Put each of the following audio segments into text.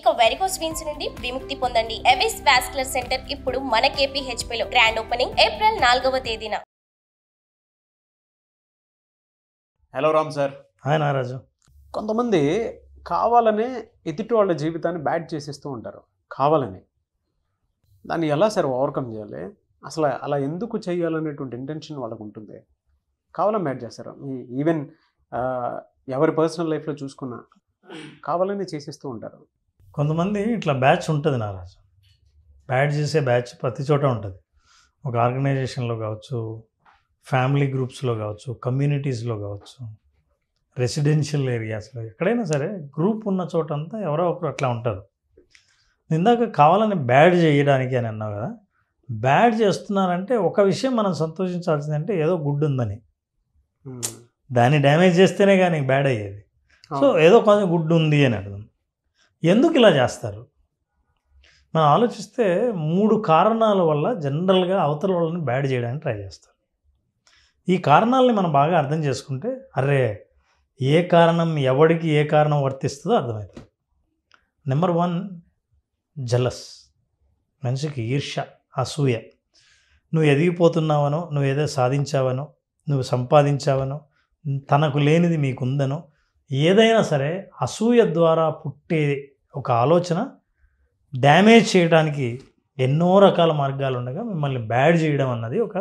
ఇక varicose veins నుండి విముక్తి పొందండి. ఎవిస్ వాస్కులర్ సెంటర్ ఇప్పుడు మన KPHP లో గ్రాండ్ ఓపెనింగ్ ఏప్రిల్ 4వ తేదీన. Hello Ram sir. Hi Nagaraju. కొంతమంది కావాలనే ఎదుటి వాళ్ళ జీవితాన్ని బ్యాడ్ చేసేస్తూ ఉంటారు, కావాలని. దాన్ని ఎలా సార్ ఓవర్కమ్ చేయాలి? అసలు అలా ఎందుకు చేయాలనేటువంటి ఇంటెన్షన్ వాళ్ళకు ఉంటుంది, కావాలని బ్యాడ్ చేస్తారు. ఈవెన్ ఎవరి పర్సనల్ లైఫ్లో చూసుకున్నా కావాలని చేసేస్తూ ఉంటారు. కొంతమంది ఇట్లా బ్యాచ్ ఉంటుంది నాగరాజు. బ్యాడ్ చేసే బ్యాచ్ ప్రతి చోట ఉంటుంది. ఒక ఆర్గనైజేషన్లో కావచ్చు, ఫ్యామిలీ గ్రూప్స్లో కావచ్చు, కమ్యూనిటీస్లో కావచ్చు, రెసిడెన్షియల్ ఏరియాస్లో, ఎక్కడైనా సరే గ్రూప్ ఉన్న చోట అంతా ఎవరో ఒకరు అట్లా ఉంటారు. ఇందాక కావాలని బ్యాడ్ చేయడానికి అని అన్నావు కదా. బ్యాడ్ చేస్తున్నారంటే ఒక విషయం మనం సంతోషించాల్సిందంటే ఏదో గుడ్ ఉందని. దాన్ని డ్యామేజ్ చేస్తేనే కానీ బ్యాడ్ అయ్యేది. సో ఏదో కొంచెం గుడ్ ఉంది అని అర్థం. ఎందుకు ఇలా చేస్తారు మనం ఆలోచిస్తే 3 కారణాల వల్ల జనరల్గా అవతల వాళ్ళని బ్యాడ్ చేయడానికి ట్రై చేస్తారు. ఈ కారణాలని మనం బాగా అర్థం చేసుకుంటే అరే ఏ కారణం ఎవడికి ఏ కారణం వర్తిస్తుందో అర్థమవుతుంది. Number 1 jealous. మనిషికి ఈర్ష్య, అసూయ. నువ్వు ఎదిగిపోతున్నావనో, నువ్వు ఏదో సాధించావనో, నువ్వు సంపాదించావనో, తనకు లేనిది మీకుందనో, ఏదైనా సరే అసూయ ద్వారా పుట్టే ఒక ఆలోచన డ్యామేజ్ చేయడానికి ఎన్నో రకాల మార్గాలు ఉండగా మిమ్మల్ని బ్యాడ్ చేయడం అన్నది ఒక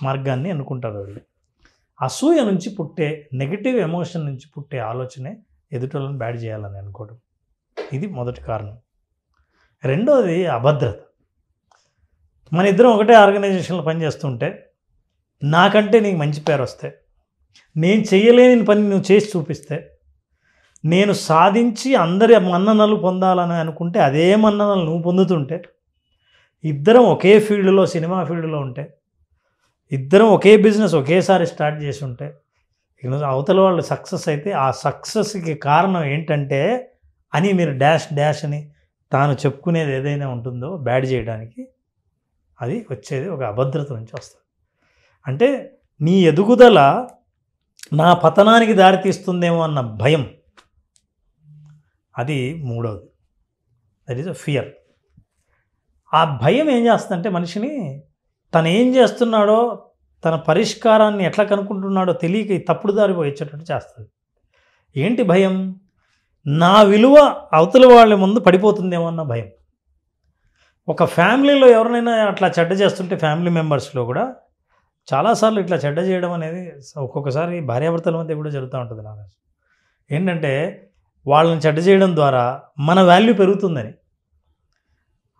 మార్గాన్ని ఎన్నుకుంటారు వాళ్ళు. అసూయ నుంచి పుట్టే నెగిటివ్ ఎమోషన్ నుంచి పుట్టే ఆలోచనే ఎదుటోళ్ళని బ్యాడ్ చేయాలని అనుకోవడం. ఇది మొదటి కారణం. రెండోది అభద్రత. మన ఇద్దరం ఒకటే ఆర్గనైజేషన్లో పనిచేస్తుంటే నాకంటే నీకు మంచి పేరు వస్తే, నేను చేయలేని పని నువ్వు చేసి చూపిస్తే, నేను సాధించి అందరి మన్ననలు పొందాలని అనుకుంటే అదే మన్ననలు నువ్వు పొందుతుంటే, ఇద్దరం ఒకే ఫీల్డ్లో, సినిమా ఫీల్డ్లో ఉంటే, ఇద్దరం ఒకే బిజినెస్ ఒకేసారి స్టార్ట్ చేసి ఉంటే, అవతల వాళ్ళు సక్సెస్ అయితే ఆ సక్సెస్కి కారణం ఏంటంటే అని మీరు డాష్ అని తాను చెప్పుకునేది ఏదైనా ఉంటుందో బ్యాడ్ చేయడానికి, అది వచ్చేది ఒక అభద్రత నుంచి వస్తుంది. అంటే నీ ఎదుగుదల నా పతనానికి దారితీస్తుందేమో అన్న భయం, అది మూడవది. That is a fear. ఆ భయం ఏం చేస్తుందంటే మనిషిని తను ఏం చేస్తున్నాడో, తన పరిష్కారాన్ని ఎట్లా కనుక్కుంటున్నాడో తెలియక తప్పుడు దారి పోయేటట్టు చేస్తుంది. ఏంటి భయం? నా విలువ అవతల వాళ్ళ ముందు పడిపోతుందేమో అన్న భయం. ఒక ఫ్యామిలీలో ఎవరినైనా అట్లా చెడ్డ చేస్తుంటే, ఫ్యామిలీ మెంబర్స్లో కూడా చాలాసార్లు ఇట్లా చెడ్డ చేయడం అనేది ఒక్కొక్కసారి భార్యాభర్తల మధ్య కూడా జరుగుతూ ఉంటుంది. నాకు ఏంటంటే వాళ్ళని చెడ్డ చేయడం ద్వారా మన వాల్యూ పెరుగుతుందని.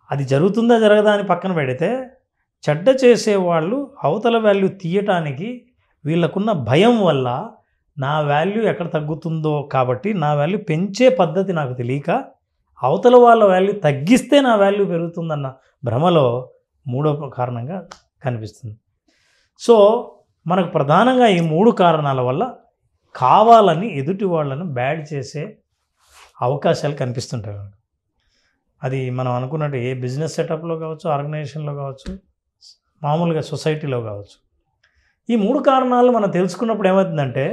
అది జరుగుతుందా జరగదా అని పక్కన పెడితే, చెడ్డ చేసేవాళ్ళు అవతల వాల్యూ తీయటానికి వీళ్ళకున్న భయం వల్ల నా వాల్యూ ఎక్కడ తగ్గుతుందో కాబట్టి నా వాల్యూ పెంచే పద్ధతి నాకు తెలియక అవతల వాళ్ళ వాల్యూ తగ్గిస్తే నా వాల్యూ పెరుగుతుందన్న భ్రమలో మూడవ కారణంగా కనిపిస్తుంది. సో మనకు ప్రధానంగా ఈ 3 కారణాల వల్ల కావాలని ఎదుటి వాళ్ళను బ్యాడ్ చేసే అవకాశాలు కనిపిస్తుంటాయి. అది మనం అనుకున్నట్టు ఏ బిజినెస్ సెటప్లో కావచ్చు, ఆర్గనైజేషన్లో కావచ్చు, మామూలుగా సొసైటీలో కావచ్చు. ఈ 3 కారణాలు మనం తెలుసుకున్నప్పుడు ఏమవుతుందంటే,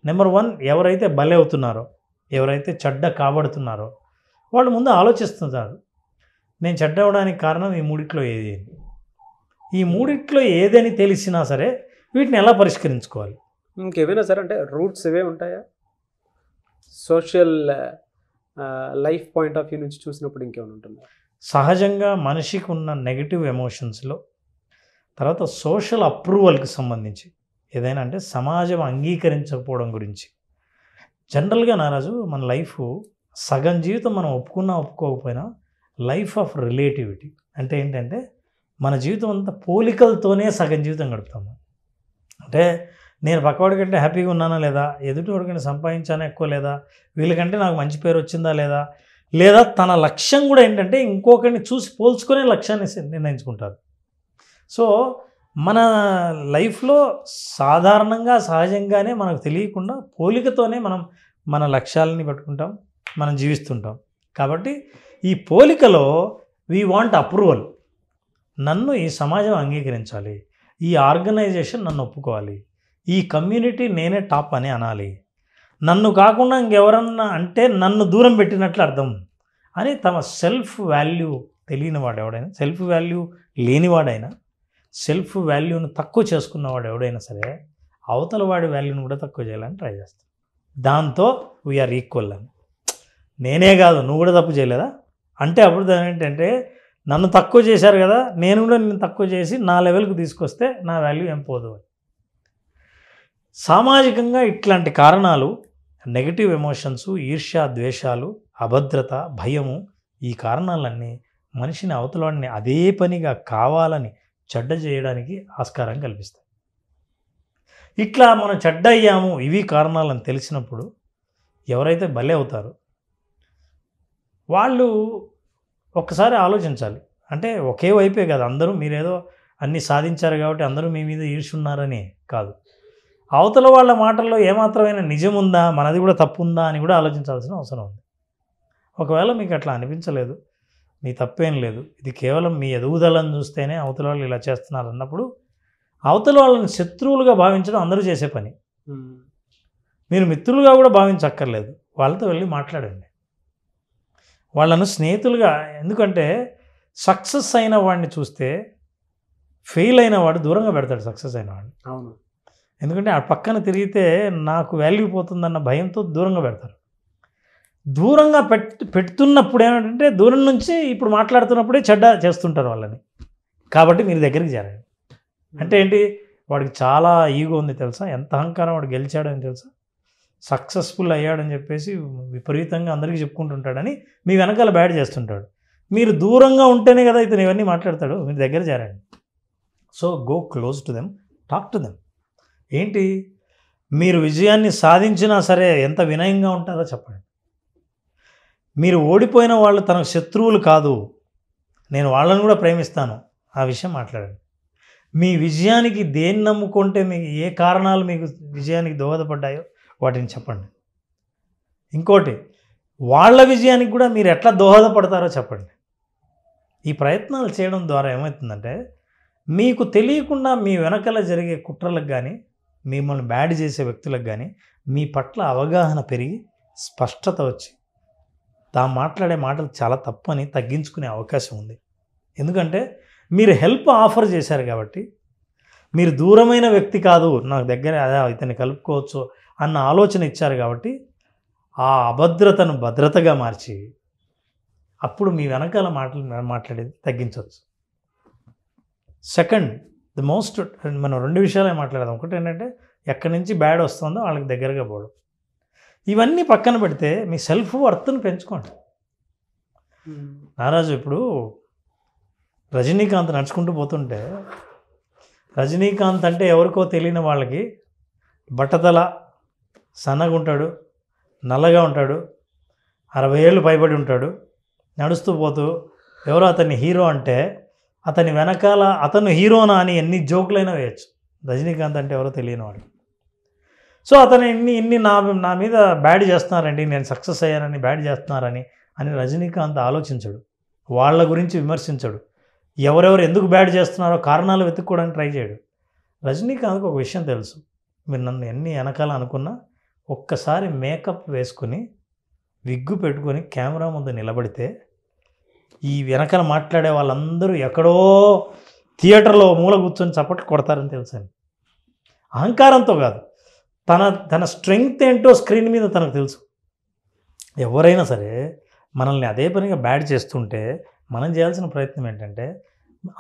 నెంబర్ 1 ఎవరైతే బలి అవుతున్నారో, ఎవరైతే చెడ్డ కాబడుతున్నారో వాళ్ళు ముందు ఆలోచిస్తున్నారు, నేను చెడ్డ అవ్వడానికి కారణం ఈ 3 ఏది. ఈ 3 ఏదని తెలిసినా సరే వీటిని ఎలా పరిష్కరించుకోవాలి? ఇంకేమైనా సరే అంటే రూట్స్ ఇవే ఉంటాయా? Social life point of view నుంచి చూసినప్పుడు ఇంకేమైనా ఉంటుందా? సహజంగా మనిషికి ఉన్న నెగిటివ్ ఎమోషన్స్లో, తర్వాత సోషల్ అప్రూవల్కి సంబంధించి ఏదైనా అంటే సమాజం అంగీకరించకపోవడం గురించి. జనరల్గా నారాజు మన లైఫ్ సగం జీవితం మనం ఒప్పుకున్నా ఒప్పుకోకపోయినా లైఫ్ ఆఫ్ రిలేటివిటీ అంటే ఏంటంటే మన జీవితం అంతా పోలికలతోనే సగం జీవితం గడుపుతాము. అంటే నేను పక్కవాడి కంటే హ్యాపీగా ఉన్నానా లేదా, ఎదుటివాడి కంటే సంపాదించానా ఎక్కువ లేదా, వీళ్ళకంటే నాకు మంచి పేరు వచ్చిందా లేదా, లేదా తన లక్ష్యం కూడా ఏంటంటే ఇంకొకరిని చూసి పోల్చుకునే లక్ష్యాన్ని నిర్ణయించుకుంటారు. సో మన లైఫ్లో సాధారణంగా సహజంగానే మనకు తెలియకుండా పోలికతోనే మనం మన లక్ష్యాలని పట్టుకుంటాం, మనం జీవిస్తుంటాం. కాబట్టి ఈ పోలికలో వీ వాంట్ అప్రూవల్. నన్ను ఈ సమాజం అంగీకరించాలి, ఈ ఆర్గనైజేషన్ నన్ను ఒప్పుకోవాలి, ఈ కమ్యూనిటీ నేనే టాప్ అని అనాలి, నన్ను కాకుండా ఇంకెవరన్నా అంటే నన్ను దూరం పెట్టినట్లు అర్థం అని తమ సెల్ఫ్ వాల్యూ తెలియనివాడు ఎవడైనా, సెల్ఫ్ వాల్యూ లేనివాడైనా, సెల్ఫ్ వాల్యూను తక్కువ చేసుకున్నవాడు ఎవడైనా సరే అవతల వాడి వాల్యూని కూడా తక్కువ చేయాలని ట్రై చేస్తాడు. దాంతో వీఆర్ ఈక్వల్ అని. నేనే కాదు నువ్వు కూడా తప్పు చేయలేదా అంటే అప్పుడు దాని ఏంటంటే నన్ను తక్కువ చేశారు కదా, నేను కూడా నిన్ను తక్కువ చేసి నా లెవెల్కి తీసుకొస్తే నా వాల్యూ ఏం పోదు అని. సామాజికంగా ఇట్లాంటి కారణాలు, నెగటివ్ ఎమోషన్స్, ఈర్ష్య, ద్వేషాలు, అభద్రత, భయము, ఈ కారణాలన్నీ మనిషిని అవతలని అదే పనిగా కావాలని చెడ్డ చేయడానికి ఆస్కారం కల్పిస్తాయి. ఇట్లా మనం చెడ్డ అయ్యాము ఇవి కారణాలని తెలిసినప్పుడు ఎవరైతే బలి అవుతారో వాళ్ళు ఒక్కసారి ఆలోచించాలి. అంటే ఒకే వైపే కాదు, అందరూ మీరేదో అన్నీ సాధించారు కాబట్టి అందరూ మీ మీద ఈర్షున్నారని కాదు. అవతల వాళ్ళ మాటల్లో ఏమాత్రమైన నిజం ఉందా, మనది కూడా తప్పు ఉందా అని కూడా ఆలోచించాల్సిన అవసరం ఉంది. ఒకవేళ మీకు అట్లా అనిపించలేదు, మీ తప్పేం లేదు, ఇది కేవలం మీ ఎదుగుదలను చూస్తేనే అవతల వాళ్ళు ఇలా చేస్తున్నారు అన్నప్పుడు అవతల వాళ్ళని శత్రువులుగా భావించడం అందరూ చేసే పని. మీరు మిత్రులుగా కూడా భావించక్కర్లేదు, వాళ్ళతో వెళ్ళి మాట్లాడండి, వాళ్ళను స్నేహితులుగా. ఎందుకంటే సక్సెస్ అయిన వాడిని చూస్తే ఫెయిల్ అయిన వాడు దూరంగా పెడతాడు సక్సెస్ అయిన వాడిని. అవును. ఎందుకంటే ఆ పక్కన తిరిగితే నాకు వాల్యూ పోతుందన్న భయంతో దూరంగా పెడతారు. దూరంగా పెడుతున్నప్పుడు ఏమిటంటే దూరం నుంచి ఇప్పుడు మాట్లాడుతున్నప్పుడే చెడ్డ చేస్తుంటారు వాళ్ళని. కాబట్టి మీరు దగ్గరికి చేరండి. అంటే ఏంటి, వాడికి చాలా ఈగో ఉంది తెలుసా, ఎంత అహంకారం, వాడు గెలిచాడని తెలుసా, సక్సెస్ఫుల్ అయ్యాడని చెప్పేసి విపరీతంగా అందరికీ చెప్పుకుంటుంటాడని మీ వెనకాల బ్యాడ్ చేస్తుంటాడు. మీరు దూరంగా ఉంటేనే కదా ఇతను ఇవన్నీ మాట్లాడతాడు, మీరు దగ్గర చేరండి. So go close to them, talk to them. ఏంటి, మీరు విజయాన్ని సాధించినా సరే ఎంత వినయంగా ఉంటారో చెప్పండి. మీరు ఓడిపోయిన వాళ్ళు తనకు శత్రువులు కాదు, నేను వాళ్ళని కూడా ప్రేమిస్తాను, ఆ విషయం మాట్లాడండి. మీ విజయానికి దేన్ని నమ్ముకుంటే, మీకు ఏ కారణాలు మీకు విజయానికి దోహదపడ్డాయో వాటిని చెప్పండి. ఇంకోటి, వాళ్ళ విజయానికి కూడా మీరు ఎట్లా దోహదపడతారో చెప్పండి. ఈ ప్రయత్నాలు చేయడం ద్వారా ఏమవుతుందంటే మీకు తెలియకుండా మీ వెనకాల జరిగే కుట్రలకు కానీ, మిమ్మల్ని బ్యాడ్ చేసే వ్యక్తులకు కానీ మీ పట్ల అవగాహన పెరిగి స్పష్టత వచ్చి తాము మాట్లాడే మాటలు చాలా తప్పని తగ్గించుకునే అవకాశం ఉంది. ఎందుకంటే మీరు హెల్ప్ ఆఫర్ చేశారు కాబట్టి, మీరు దూరమైన వ్యక్తి కాదు, నాకు దగ్గర ఇతన్ని కలుపుకోవచ్చు అన్న ఆలోచన ఇచ్చారు కాబట్టి ఆ అభద్రతను భద్రతగా మార్చి అప్పుడు మీ వెనకాల మాట్లాడేది తగ్గించవచ్చు. సెకండ్, ది మోస్ట్, మనం రెండు విషయాలే మాట్లాడదాం. ఒకటి ఏంటంటే ఎక్కడి నుంచి బ్యాడ్ వస్తుందో వాళ్ళకి దగ్గరగా పోవడం. ఇవన్నీ పక్కన పెడితే మీ సెల్ఫ్ వర్త్ని పెంచుకోండి. నారాజు ఇప్పుడు రజనీకాంత్ నడుచుకుంటూ పోతుంటే, రజనీకాంత్ అంటే ఎవరికో తెలియని వాళ్ళకి బట్టతల, సన్నగా ఉంటాడు, నల్లగా ఉంటాడు, 60 ఏళ్ళు పైబడి ఉంటాడు, నడుస్తూ పోతూ ఎవరో అతన్ని హీరో అంటే అతని వెనకాల అతను హీరోనా అని ఎన్ని జోకులైనా వేయచ్చు. రజనీకాంత్ అంటే ఎవరో తెలియని వాడు. సో అతను ఇన్ని నా మీద బ్యాడ్ చేస్తున్నారండి, నేను సక్సెస్ అయ్యానని బ్యాడ్ చేస్తున్నారని రజనీకాంత్ ఆలోచించడు, వాళ్ళ గురించి విమర్శించడు, ఎవరెవరు ఎందుకు బ్యాడ్ చేస్తున్నారో కారణాలు వెతుక్కోవడానికి ట్రై చేయడు. రజనీకాంత్కి ఒక విషయం తెలుసు, మీరు నన్ను ఎన్ని వెనకాల అనుకున్నా ఒక్కసారి మేకప్ వేసుకుని విగ్గు పెట్టుకొని కెమెరా ముందు నిలబడితే ఈ వెనకాల మాట్లాడే వాళ్ళందరూ ఎక్కడో థియేటర్లో మూల కూర్చొని చప్పట్లు కొడతారని తెలుసండి. అహంకారంతో కాదు, తన స్ట్రెంగ్త్ ఏంటో స్క్రీన్ మీద తనకు తెలుసు. ఎవరైనా సరే మనల్ని అదే పనిగా బ్యాడ్ చేస్తుంటే మనం చేయాల్సిన ప్రయత్నం ఏంటంటే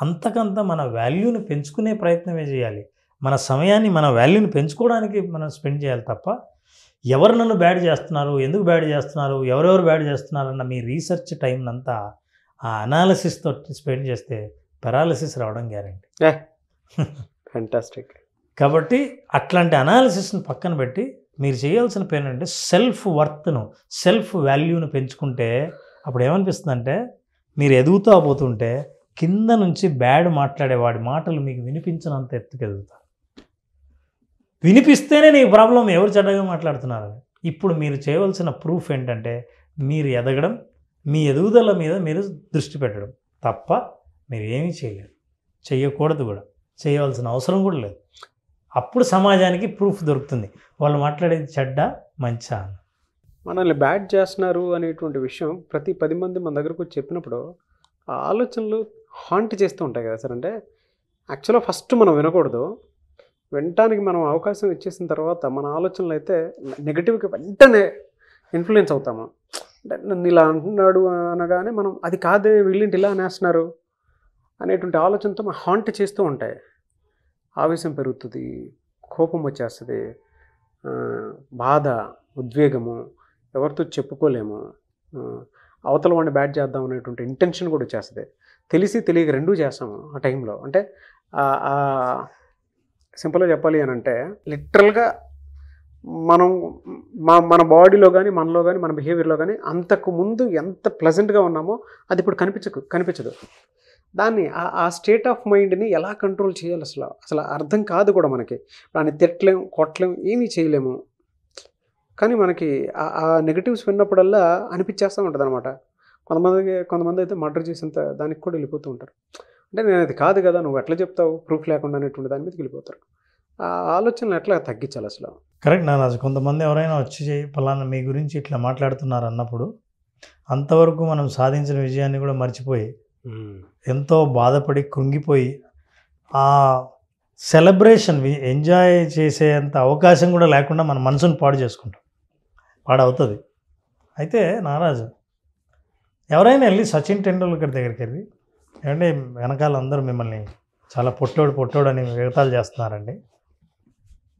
అంతకంత మన వాల్యూని పెంచుకునే ప్రయత్నమే చేయాలి. మన సమయాన్ని, మన వాల్యూని పెంచుకోవడానికి మనం స్పెండ్ చేయాలి తప్ప ఎవరు నన్ను బ్యాడ్ చేస్తున్నారు, ఎందుకు బ్యాడ్ చేస్తున్నారు, ఎవరెవరు బ్యాడ్ చేస్తున్నారన్న మీ రీసెర్చ్ టైంనంతా ఆ అనాలిసిస్తో స్పెండ్ చేస్తే పెరాలిసిస్ రావడం గ్యారెంటీ. ఫ్యాంటాస్టిక్. కాబట్టి అట్లాంటి అనాలిసిస్ని పక్కన పెట్టి మీరు చేయాల్సిన పని అంటే సెల్ఫ్ వర్త్ను, సెల్ఫ్ వాల్యూను పెంచుకుంటే అప్పుడు ఏమనిపిస్తుందంటే మీరు ఎదుగుతూ పోతుంటే కింద నుంచి బ్యాడ్ మాట్లాడే వాడి మాటలు మీకు వినిపించినంత ఎత్తుకు ఎదుగుతారు. వినిపిస్తేనే నీకు ప్రాబ్లం, ఎవరు చెడ్డగా మాట్లాడుతున్నారని. ఇప్పుడు మీరు చేయవలసిన ప్రూఫ్ ఏంటంటే మీరు ఎదగడం, మీ ఎదుగుదల మీద మీరు దృష్టి పెట్టడం తప్ప మీరు ఏమీ చేయలేరు, చేయకూడదు కూడా, చేయవలసిన అవసరం కూడా లేదు. అప్పుడు సమాజానికి ప్రూఫ్ దొరుకుతుంది వాళ్ళు మాట్లాడేది చెడ్డ మంచా అని. మనల్ని బ్యాడ్ చేస్తున్నారు అనేటువంటి విషయం ప్రతి 10 మంది మన దగ్గరకు వచ్చి చెప్పినప్పుడు ఆ ఆలోచనలు హాంట్ చేస్తూ ఉంటాయి కదా సార్. అంటే యాక్చువల్గా ఫస్ట్ మనం వినకూడదు, వినటానికి మనం అవకాశం ఇచ్చేసిన తర్వాత మన ఆలోచనలు అయితే నెగిటివ్కి వెంటనే ఇన్ఫ్లుయెన్స్ అవుతాము. అంటే నన్ను ఇలా అంటున్నాడు అనగానే మనం అది కాదే వీళ్ళింటి ఇలా అనేస్తున్నారు అనేటువంటి ఆలోచనతో మనం హాంట్ చేస్తూ ఉంటాయి. ఆవేశం పెరుగుతుంది, కోపం వచ్చేస్తుంది, బాధ, ఉద్వేగము, ఎవరితో చెప్పుకోలేము, అవతల వాడిని బ్యాడ్ చేద్దాం అనేటువంటి ఇంటెన్షన్ కూడా వచ్చేస్తుంది. తెలిసి తెలియక రెండూ చేస్తాము ఆ టైంలో. అంటే సింపుల్గా చెప్పాలి అని అంటే లిటరల్గా మనం మన బాడీలో కానీ మనలో కానీ మన బిహేవియర్లో కానీ అంతకు ముందు ఎంత ప్లెజెంట్గా ఉన్నామో అది ఇప్పుడు కనిపించదు. దాన్ని ఆ స్టేట్ ఆఫ్ మైండ్ని ఎలా కంట్రోల్ చేయాలి అసలు అర్థం కాదు కూడా మనకి. దాన్ని తిట్టలేము, కొట్టలేము, ఏమీ చేయలేము. కానీ మనకి ఆ నెగటివ్స్ విన్నప్పుడల్లా అనిపించేస్తూ ఉంటుంది అనమాట. కొంతమంది అయితే మర్డర్ చేసేంత దానికి కూడా వెళ్ళిపోతూ ఉంటారు. అంటే నేను అది కాదు కదా, నువ్వు ఎట్లా చెప్తావు ప్రూఫ్ లేకుండా అనేటువంటి దాని మీదకి వెళ్ళిపోతారు. ఆ ఆలోచనలు ఎట్లా తగ్గించాలి అసలు? కరెక్ట్ నారాజు. కొంతమంది ఎవరైనా వచ్చి పలానా మీ గురించి ఇట్లా మాట్లాడుతున్నారు అన్నప్పుడు అంతవరకు మనం సాధించిన విజయాన్ని కూడా మర్చిపోయి ఎంతో బాధపడి కృంగిపోయి ఆ సెలబ్రేషన్ ఎంజాయ్ చేసేంత అవకాశం కూడా లేకుండా మన మనసును పాడవుతుంది. అయితే నారాజు, ఎవరైనా వెళ్ళి సచిన్ టెండూల్కర్ దగ్గరికి వెళ్ళి ఏమంటే వెనకాల అందరూ మిమ్మల్ని చాలా పొట్టోడు అని ఎగతాళి చేస్తున్నారండి,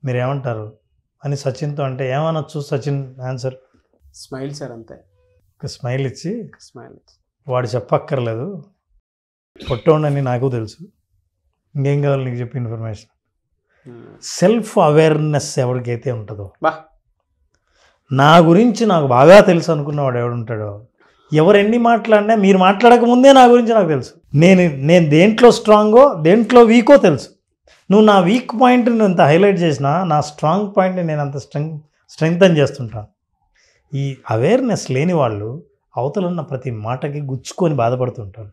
మీరేమంటారు అని సచిన్తో అంటే ఏమనొచ్చు? సచిన్ ఆన్సర్ స్మైల్ సార్, అంతే. ఒక స్మైల్ ఇచ్చి స్మైల్ వాడు చెప్పక్కర్లేదు, పొట్టోడని నాకు తెలుసు, ఇంకేం కావాలి నీకు చెప్పి ఇన్ఫర్మేషన్. సెల్ఫ్ అవేర్నెస్ ఎవరికైతే ఉంటుందో, నా గురించి నాకు బాగా తెలుసు అనుకున్నవాడు ఎవడుంటాడో, ఎవరెన్ని మాట్లాడినా మీరు మాట్లాడకముందే నా గురించి నాకు తెలుసు, నేను దేంట్లో స్ట్రాంగో దేంట్లో వీకో తెలుసు, నువ్వు నా వీక్ పాయింట్ని నేను అంత హైలైట్ చేసినా నా స్ట్రాంగ్ పాయింట్ని నేను అంత స్ట్రెంగ్తన్ చేస్తుంటాను. ఈ అవేర్నెస్ లేని వాళ్ళు అవతలున్న ప్రతి మాటకి గుచ్చుకొని బాధపడుతుంటారు.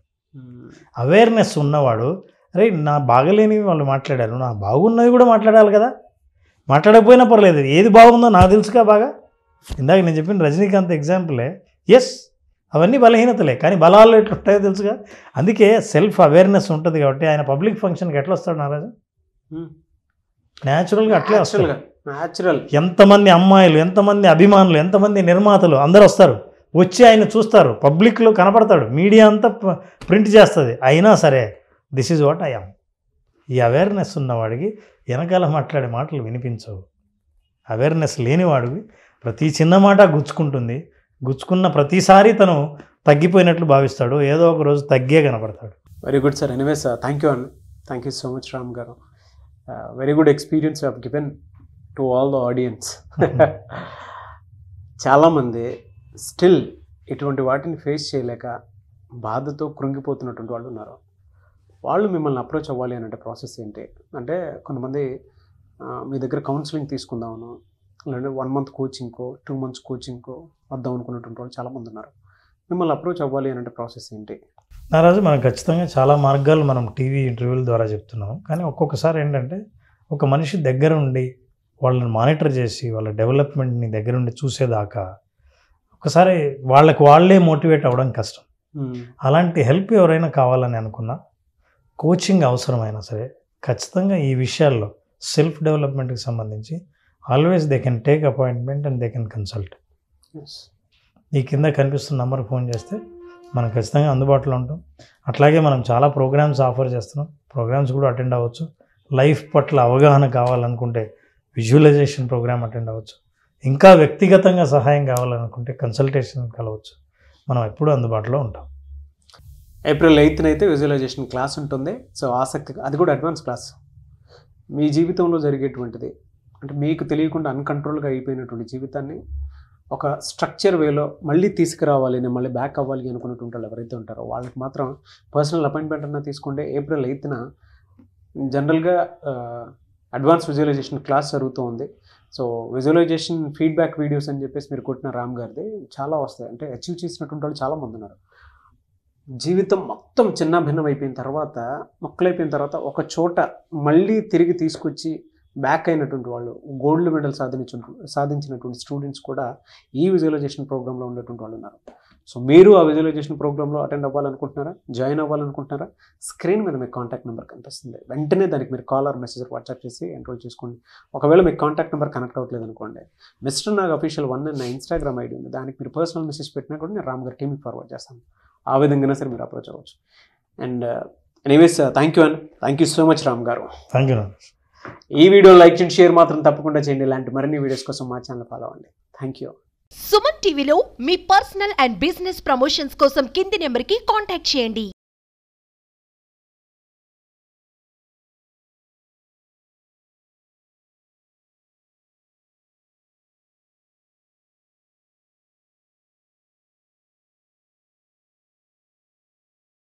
అవేర్నెస్ ఉన్నవాడు అరే నా బాగలేనివి వాళ్ళు మాట్లాడారు, నా బాగున్నవి కూడా మాట్లాడాలి కదా, మాట్లాడకపోయినా పర్లేదు, ఏది బాగుందో నాకు తెలుసుగా బాగా. ఇందాక నేను చెప్పిన రజనీకాంత్ ఎగ్జాంపులే. ఎస్, అవన్నీ బలహీనతలే, కానీ బలాలు ఎట్లుంటాయో తెలుసుగా. అందుకే సెల్ఫ్ అవేర్నెస్ ఉంటుంది కాబట్టి ఆయన పబ్లిక్ ఫంక్షన్కి ఎట్లా వస్తాడు నారాజు? న్యాచురల్గా అట్లే వస్తాడు. న్యాచురల్. ఎంతమంది అమ్మాయిలు, ఎంతమంది అభిమానులు, ఎంతమంది నిర్మాతలు అందరూ వస్తారు, వచ్చి ఆయన చూస్తారు, పబ్లిక్లో కనపడతాడు, మీడియా అంతా ప్రింట్ చేస్తుంది. అయినా సరే this is what I am. ఈ అవేర్నెస్ ఉన్నవాడికి వెనకాల మాట్లాడే మాటలు వినిపించవు. అవేర్నెస్ లేనివాడికి ప్రతి చిన్న మాట గుచ్చుకుంటుంది, గుచ్చుకున్న ప్రతిసారి తను తగ్గిపోయినట్లు భావిస్తాడు, ఏదో ఒక రోజు తగ్గే కనపడతాడు. Very good sir. Anyways thank you అండి, thank you so much Ram గారు. Very good experience you have given to all the audience. చాలామంది స్టిల్ ఇటువంటి వాటిని ఫేస్ చేయలేక బాధతో కృంగిపోతున్నటువంటి వాళ్ళు ఉన్నారు. వాళ్ళు మిమ్మల్ని అప్రోచ్ అవ్వాలి అని అంటే ప్రాసెస్ ఏంటి అంటే, కొంతమంది మీ దగ్గర కౌన్సిలింగ్ తీసుకుందామను, లేదంటే 1 month కోచింగ్కో 2 months కోచింగ్కో వద్దాం అనుకున్నటువంటి వాళ్ళు చాలామంది ఉన్నారు. మిమ్మల్ని అప్రోచ్ అవ్వాలి అని అంటే ప్రాసెస్ ఏంటి? నారాజు, మనం ఖచ్చితంగా చాలా మార్గాలు మనం టీవీ ఇంటర్వ్యూల ద్వారా చెప్తున్నాం, కానీ ఒక్కొక్కసారి ఏంటంటే ఒక మనిషి దగ్గర ఉండి వాళ్ళని మానిటర్ చేసి వాళ్ళ డెవలప్మెంట్ని దగ్గరుండి చూసేదాకా ఒకసారి వాళ్ళే మోటివేట్ అవ్వడం కష్టం. అలాంటి హెల్ప్ ఎవరైనా కావాలని అనుకున్నా, కోచింగ్ అవసరమైనా సరే ఖచ్చితంగా ఈ విషయాల్లో సెల్ఫ్ డెవలప్మెంట్కి సంబంధించి always they can take appointment and they can consult. ఈ కింద కనిపిస్తున్న నెంబర్కి ఫోన్ చేస్తే మనం ఖచ్చితంగా అందుబాటులో ఉంటాం. అట్లాగే మనం చాలా ప్రోగ్రామ్స్ ఆఫర్ చేస్తున్నాం, ప్రోగ్రామ్స్ కూడా అటెండ్ అవ్వచ్చు. లైఫ్ పట్ల అవగాహన కావాలనుకుంటే విజువలైజేషన్ ప్రోగ్రామ్ అటెండ్ అవ్వచ్చు. ఇంకా వ్యక్తిగతంగా సహాయం కావాలనుకుంటే కన్సల్టేషన్ కలవచ్చు. మనం ఎప్పుడూ అందుబాటులో ఉంటాం. April 8th అయితే విజువలైజేషన్ క్లాస్ ఉంటుంది. సో ఆసక్తిగా, అది కూడా అడ్వాన్స్ క్లాస్, మీ జీవితంలో జరిగేటువంటిది, అంటే మీకు తెలియకుండా అన్కంట్రోల్గా అయిపోయినటువంటి జీవితాన్ని ఒక స్ట్రక్చర్ వేలో మళ్ళీ తీసుకురావాలి, నేను మళ్ళీ బ్యాక్ అవ్వాలి అనుకున్నటువంటి వాళ్ళు ఎవరైతే ఉంటారో వాళ్ళకి మాత్రం పర్సనల్ అపాయింట్మెంట్ అన్నా తీసుకుంటే April 8th జనరల్గా అడ్వాన్స్ విజువలైజేషన్ క్లాస్ జరుగుతూ ఉంది. సో విజువలైజేషన్ ఫీడ్బ్యాక్ వీడియోస్ అని చెప్పేసి మీరు కొట్టిన రామ్ గారిది చాలా వస్తాయి. అంటే అచీవ్ చేసినటువంటి వాళ్ళు చాలామంది ఉన్నారు. జీవితం మొత్తం చిన్న భిన్నం అయిపోయిన తర్వాత, మొక్కలైపోయిన తర్వాత ఒక చోట మళ్ళీ తిరిగి తీసుకొచ్చి బ్యాక్ అయినటువంటి వాళ్ళు, గోల్డ్ మెడల్ సాధించినటువంటి స్టూడెంట్స్ కూడా ఈ విజువలైజేషన్ ప్రోగ్రాంలో ఉన్నటువంటి వాళ్ళు ఉన్నారు. సో మీరు ఆ విజువలైజేషన్ ప్రోగ్రాంలో అటెండ్ అవ్వాలనుకుంటున్నారా, జాయిన్ అవ్వాలనుకుంటున్నారా, స్క్రీన్ మీద మీకు కాంటాక్ట్ నెంబర్ కనిపిస్తుంది. వెంటనే దానికి మీరు కాల్ ఆర్ మెసేజ్ వాట్సాప్ చేసి ఎన్రోల్ చేసుకోండి. ఒకవేళ మీకు కాంటాక్ట్ నెంబర్ కనెక్ట్ అవ్వట్లేదు అనుకోండి, మిస్టర్ నాగ్ అఫీషియల్ 1 అనే ఇన్స్టాగ్రామ్ ఐడి ఉంది, దానికి మీరు పర్సనల్ మెసేజ్ పెట్టినా కూడా నేను రామ్ గారి టీమ్కి ఫార్వర్డ్ చేస్తాను. ఆ విధంగానే సరే మీరు అప్రోచ్ అవ్వచ్చు. And anyways thank you so much Ram గారు. Thank you Nagaraj. ఈ వీడియో లైక్ చేయండి, షేర్ మాత్రం తప్పకుండా చేయండి. ఇలాంటి మరిన్ని వీడియోస్ కోసం మా ఛానల్ ఫాలో అవ్వండి. Thank you. సుమన్ టీవీలో మీ పర్సనల్ అండ్ బిజినెస్ ప్రమోషన్స్ కోసం కింది నెంబర్కి కాంటాక్ట్ చేయండి.